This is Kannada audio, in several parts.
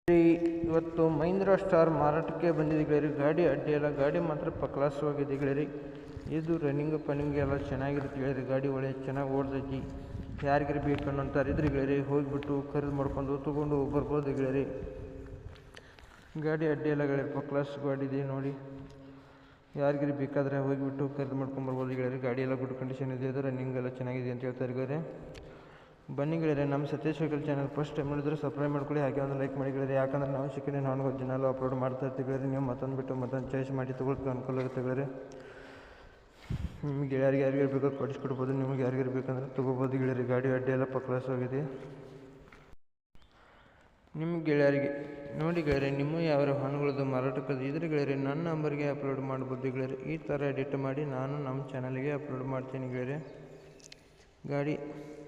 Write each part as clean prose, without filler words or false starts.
ಇವತ್ತು ಮಹೀಂದ್ರ ಸ್ಟಾರ್ ಮಾರಾಟಕ್ಕೆ ಬಂದಿದೆ ಗೆಳೆಯರಿ. ಗಾಡಿ ಅಡ್ಡಿ ಎಲ್ಲ, ಗಾಡಿ ಮಾತ್ರ ಕ್ಲಾಸ್ ಆಗಿದೆ ಗೆಳೆಯರಿ. ಇದು ರನ್ನಿಂಗ್ ಪನ್ನಿಂಗ್ ಎಲ್ಲ ಚೆನ್ನಾಗಿರುತ್ತೆ ಗೆಳೆಯರಿ. ಗಾಡಿ ಒಳ್ಳೆ ಚೆನ್ನಾಗಿ ಓಡ್ತೈತಿ. ಯಾರಿಗಾರು ಬೇಕು ಅನ್ನೋಂತಾರೆ ಇದ್ರೆ ಗೆಳೆಯರಿ ಹೋಗಿಬಿಟ್ಟು ಖರೀದಿ ಮಾಡ್ಕೊಂಡು ತೊಗೊಂಡು ಬರ್ಬೋದು ಗೆಳೆಯರಿ. ಗಾಡಿ ಅಡ್ಡಿ ಎಲ್ಲ ಗೆಳೆಯರಿ, ಕ್ಲಾಸ್ ಗಾಡಿ ಇದೆ ನೋಡಿ. ಯಾರಿಗಾರು ಬೇಕಾದರೆ ಹೋಗಿಬಿಟ್ಟು ಖರೀದಿ ಮಾಡ್ಕೊಂಬರ್ಬೋದು ಗೆಳೆಯರಿ. ಗಾಡಿ ಎಲ್ಲ ಗುಡ್ ಕಂಡೀಷನ್ ಇದೆ, ಅದು ರನ್ನಿಂಗ್ ಎಲ್ಲ ಚೆನ್ನಾಗಿದೆ ಅಂತ ಹೇಳ್ತಾರೆ ಗೆಳೆಯರಿ. ಬನ್ನಿ ಗೆಳೆಯರೆ, ನಮ್ಮ Satish vehicle channel first time ನೋಡಿದ್ರೆ ಸಬ್ಸ್ಕ್ರೈಬ್ ಮಾಡ್ಕೊಳ್ಳಿ, ಹಾಗೆ ಒಂದು ಲೈಕ್ ಮಾಡಿ ಗೆಳೆಯರಿ. ಯಾಕಂದ್ರೆ ನಾವು ಸಿಕ್ಕರೆ ನಾನು ಜನಲ್ಲ ಅಪ್ಲೋಡ್ ಮಾಡ್ತಾ ಇರ್ತೀವಿ ಗೆಳೆಯರಿ. ನೀವು ಮತ್ತೊಂದು ಬಿಟ್ಟು ಮತ್ತೊಂದು ಚಾಯ್ಸ್ ಮಾಡಿ ತೊಗೊಳ್ತೀವಿ ಅನುಕೂಲ ಆಗುತ್ತೆ ಗೆಳೆಯರಿ. ನಿಮ್ಗೆ ಯಾರಿಗಾರು ಬೇಕಾದ್ರೆ ಕೊಡಿಸ್ಕೊಡ್ಬೋದು, ನಿಮ್ಗೆ ಯಾರಿಗಾರು ಬೇಕಂದ್ರೆ ತೊಗೋಬೋದು ಗೆಳೆಯರಿ. ಗಾಡಿ ಅಡ್ಡಿ ಎಲ್ಲ ಕ್ಲಾಸ್ ಆಗಿದೆ. ನಿಮ್ಮ ಗೆಳೆಯರಿಗೆ ನೋಡಿ ಗೆಳೆಯರಿ, ನಿಮ್ಮ ಯಾವ ಹಣ್ಣುಗಳದ್ದು ಮಾರಾಟಕ್ಕದು ಇದ್ರೆ ಗೆಳೆಯರಿ ನನ್ನ ನಂಬರ್ಗೆ ಅಪ್ಲೋಡ್ ಮಾಡ್ಬೋದು ಗೆಳೆಯರಿ. ಈ ಥರ ಎಡಿಟ್ ಮಾಡಿ ನಾನು ನಮ್ಮ ಚಾನಲ್ಗೆ ಅಪ್ಲೋಡ್ ಮಾಡ್ತೀನಿ ಗೆಳೆಯರಿ.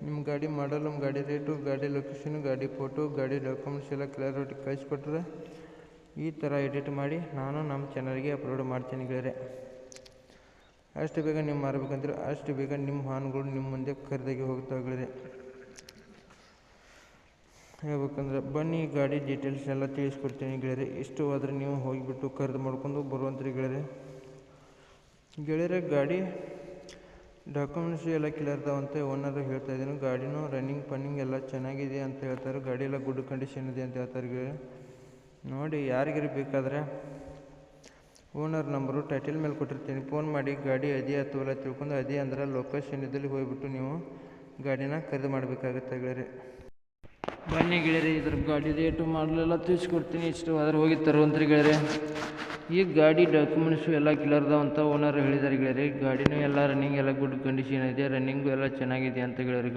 ನಿಮ್ಮ ಗಾಡಿ ಮಾಡಲು, ಗಾಡಿ ರೇಟು, ಗಾಡಿ ಲೊಕೇಶನು, ಗಾಡಿ ಫೋಟೋ, ಗಾಡಿ ಡಾಕ್ಯುಮೆಂಟ್ಸ್ ಎಲ್ಲ ಕ್ಲಿಯರ್ ಕಳಿಸ್ಕೊಟ್ರೆ ಈ ಥರ ಎಡಿಟ್ ಮಾಡಿ ನಾನು ನಮ್ಮ ಚಾನಲ್ಗೆ ಅಪ್ಲೋಡ್ ಮಾಡ್ತೀನಿ ಗೆಳೆಯರೆ. ಅಷ್ಟು ಬೇಗ ನೀವು ಮಾರಬೇಕಂದ್ರೆ ಅಷ್ಟು ಬೇಗ ನಿಮ್ಮ ಹಾನುಗಳು ನಿಮ್ಮ ಮುಂದೆ ಖರೀದಾಗಿ ಹೋಗ್ತಾವೆ ಗೆಳೆಯರೆ. ಹೇಳ್ಬೇಕಂದ್ರೆ ಬನ್ನಿ, ಗಾಡಿ ಡೀಟೇಲ್ಸ್ ಎಲ್ಲ ತಿಳಿಸ್ಕೊಡ್ತೀನಿ ಗೆಳೆಯರೆ. ಇಷ್ಟು ಆದರೆ ನೀವು ಹೋಗಿಬಿಟ್ಟು ಖರೀದಿ ಮಾಡ್ಕೊಂಡು ಬರುವಂತ್ರಿ ಗೆಳೆಯರೆ. ಗಾಡಿ ಡಾಕ್ಯುಮೆಂಟ್ಸ್ ಎಲ್ಲ ಕ್ಲಿಯರ್ ಇದಾವಂತೆ ಓನರ್ ಹೇಳ್ತಾ ಇದ್ದೀನಿ. ಗಾಡಿನೂ ರನ್ನಿಂಗ್ ಪನ್ನಿಂಗ್ ಎಲ್ಲ ಚೆನ್ನಾಗಿದೆ ಅಂತ ಹೇಳ್ತಾರೆ. ಗಾಡಿ ಎಲ್ಲ ಗುಡ್ ಕಂಡೀಷನ್ ಇದೆ ಅಂತ ಹೇಳ್ತಾರೆ ನೋಡಿ. ಯಾರಿಗಾರು ಬೇಕಾದರೆ ಓನರ್ ನಂಬರು ಟೈಟಲ್ ಮೇಲೆ ಕೊಟ್ಟಿರ್ತೀನಿ, ಫೋನ್ ಮಾಡಿ ಗಾಡಿ ಅದೇ ಅಥವಾ ತಿಳ್ಕೊಂಡು ಅದೇ ಅಂದ್ರೆ ಲೊಕೇಶನ್ ಇದ್ದಲ್ಲಿ ಹೋಗಿಬಿಟ್ಟು ನೀವು ಗಾಡಿನ ಖರೀದಿ ಮಾಡಬೇಕಾಗುತ್ತೆ ಗೆಳೆಯರೆ. ಬನ್ನಿ ಗೆಳೆಯರೆ, ಇದ್ರ ಗಾಡಿ ರೇಟು ಮಾಡಲೆಲ್ಲ ತಿಳಿಸ್ಕೊಡ್ತೀನಿ. ಇಷ್ಟು ಆದರೆ ಹೋಗಿ ತರುವಂತ್ರಿ ಗೆಳೆಯರೆ. ಈ ಗಾಡಿ ಡಾಕ್ಯುಮೆಂಟ್ಸು ಎಲ್ಲ ಕ್ಲಿಯರ್ ಅದಾವಂತ ಓನರ್ ಹೇಳಿದ್ದಾರೆ ಗೆಳೆಯರಿ. ಗಾಡಿನೂ ಎಲ್ಲ ರನ್ನಿಂಗ್ ಎಲ್ಲ ಗುಡ್ ಕಂಡೀಷನ್ ಇದೆ, ರನ್ನಿಂಗು ಎಲ್ಲ ಚೆನ್ನಾಗಿದೆ ಅಂತ ಗೆಳೆಯರಿ.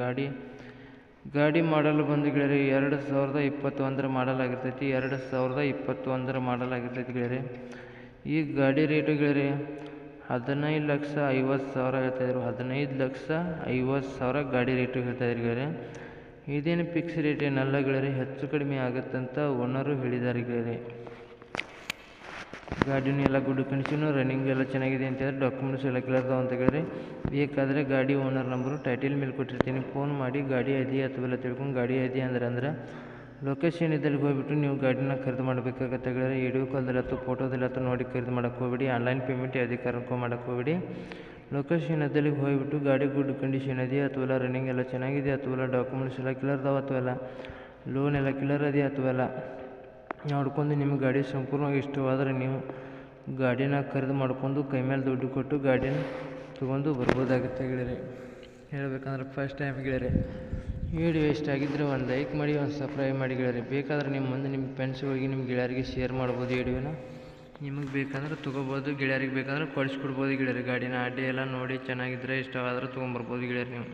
ಗಾಡಿ ಮಾಡಲು ಬಂದು ಗೆಳೆಯರಿ 2021 ಮಾಡಲ್ ಆಗಿರ್ತೈತಿ. 2021 ಮಾಡಲ್ ಆಗಿರ್ತೈತಿ ಗೆಳೆಯರಿ. ಈ ಗಾಡಿ ರೇಟು ಗೆಳೆಯರಿ 15,50,000 ಹೇಳ್ತಾಯಿದ್ರು. 15,50,000 ಗಾಡಿ ರೇಟು ಹೇಳ್ತಾಯಿದ್ರು ಗೆಳೆಯರಿ. ಇದೇನು ಫಿಕ್ಸ್ ರೇಟ್ ಏನಲ್ಲ ಗೆಳೆಯರಿ, ಹೆಚ್ಚು ಕಡಿಮೆ ಆಗುತ್ತಂತ ಓನರು ಹೇಳಿದ್ದಾರೆ ಗೆಳೆಯರಿ. ಗಾಡಿನೂ ಎಲ್ಲ ಗುಡ್ ಕಂಡೀಷನು, ರನ್ನಿಂಗ್ ಎಲ್ಲ ಚೆನ್ನಾಗಿದೆ ಅಂತ ಹೇಳಿದ್ರೆ ಡಾಕ್ಯುಮೆಂಟ್ಸ್ ಎಲ್ಲ ಕ್ಲಿಯರ್ ಅದಾವ ಅಂತ ಗೆಳೆಯರಿ. ಬೇಕಾದರೆ ಗಾಡಿ ಓನರ್ ನಂಬರು ಟೈಟಲ್ ಮೇಲೆ ಕೊಟ್ಟಿರ್ತೀನಿ, ಫೋನ್ ಮಾಡಿ ಗಾಡಿ ಇದೆಯಾ ಅಥವಾ ತಿಳ್ಕೊಂಡು ಗಾಡಿ ಇದೆಯಾ ಅಂದ್ರೆ ಲೊಕೇಶನ್ ಇದ್ದಲ್ಲಿ ಹೋಗಿಬಿಟ್ಟು ನೀವು ಗಾಡಿನ ಖರೀದಿ ಮಾಡಬೇಕಾಗತ್ತೆ ಗೆಳೆಯರಿ. ವಿಡಿಯೋ ಕಾಲ್ದಲ್ಲತ್ತು ಫೋಟೋದಲ್ಲತ್ತು ನೋಡಿ ಖರೀದಿ ಮಾಡೋಕ್ಕೆ ಹೋಗ್ಬೇಡಿ. ಆನ್ಲೈನ್ ಪೇಮೆಂಟ್ ಯಾವುದೇ ಕಾರಣಕ್ಕೂ ಮಾಡೋಕ್ಕೆ ಹೋಗ್ಬೇಡಿ. ಲೊಕೇಶನ್ ಇದ್ದಲ್ಲಿ ಹೋಗಿಬಿಟ್ಟು ಗಾಡಿ ಗುಡ್ ಕಂಡೀಷನ್ ಇದೆಯಾ ಅಥವಾ ರನ್ನಿಂಗ್ ಎಲ್ಲ ಚೆನ್ನಾಗಿದೆ ಅಥವಾ ಡಾಕ್ಯುಮೆಂಟ್ಸ್ ಎಲ್ಲ ಕ್ಲಿಯರ್ ಅದಾವ ಅಥವಾ ಲೋನ್ ಎಲ್ಲ ಕ್ಲಿಯರ್ ಇದೆಯಾ ಅಥವಾ ನೋಡ್ಕೊಂಡು ನಿಮ್ಮ ಗಾಡಿ ಸಂಪೂರ್ಣವಾಗಿ ಇಷ್ಟವಾದರೆ ನೀವು ಗಾಡಿನ ಖರೀದಿ ಮಾಡ್ಕೊಂಡು ಕೈ ಮೇಲೆ ದುಡ್ಡು ಕೊಟ್ಟು ಗಾಡಿನ ತೊಗೊಂಡು ಬರ್ಬೋದಾಗುತ್ತೆ ಗೆಳೆಯರೆ. ಹೇಳ್ಬೇಕಂದ್ರೆ ಫಸ್ಟ್ ಟೈಮ್ ಗೆಳೆಯರೆ, ವಿಡಿಯೋ ಇಷ್ಟ ಆಗಿದ್ದರೆ ಒಂದು ಲೈಕ್ ಮಾಡಿ, ಒಂದು ಸಬ್ಸ್ಕ್ರೈಬ್ ಮಾಡಿ ಗೆಳೆಯರೆ. ಬೇಕಾದರೆ ನಿಮ್ಮ ಮುಂದೆ ನಿಮ್ಮ ಫ್ರೆಂಡ್ಸ್ಗಳಿಗೆ ನಿಮ್ಮ ಗೆಳೆಯರಿಗೆ ಶೇರ್ ಮಾಡ್ಬೋದು ವಿಡಿಯೋನ. ನಿಮಗೆ ಬೇಕಂದ್ರೆ ತೊಗೋಬೋದು, ಗೆಳೆಯರಿಗೆ ಬೇಕಂದ್ರೆ ಕೊಡಿಸ್ಕೊಡ್ಬೋದು ಗೆಳೆಯರಿ. ಗಾಡಿನ ಅಡ್ಡಿ ಎಲ್ಲ ನೋಡಿ ಚೆನ್ನಾಗಿದ್ದರೆ ಇಷ್ಟವಾದರೆ ತೊಗೊಂಬರ್ಬೋದು ಗೆಳೆಯರಿ ನೀವು.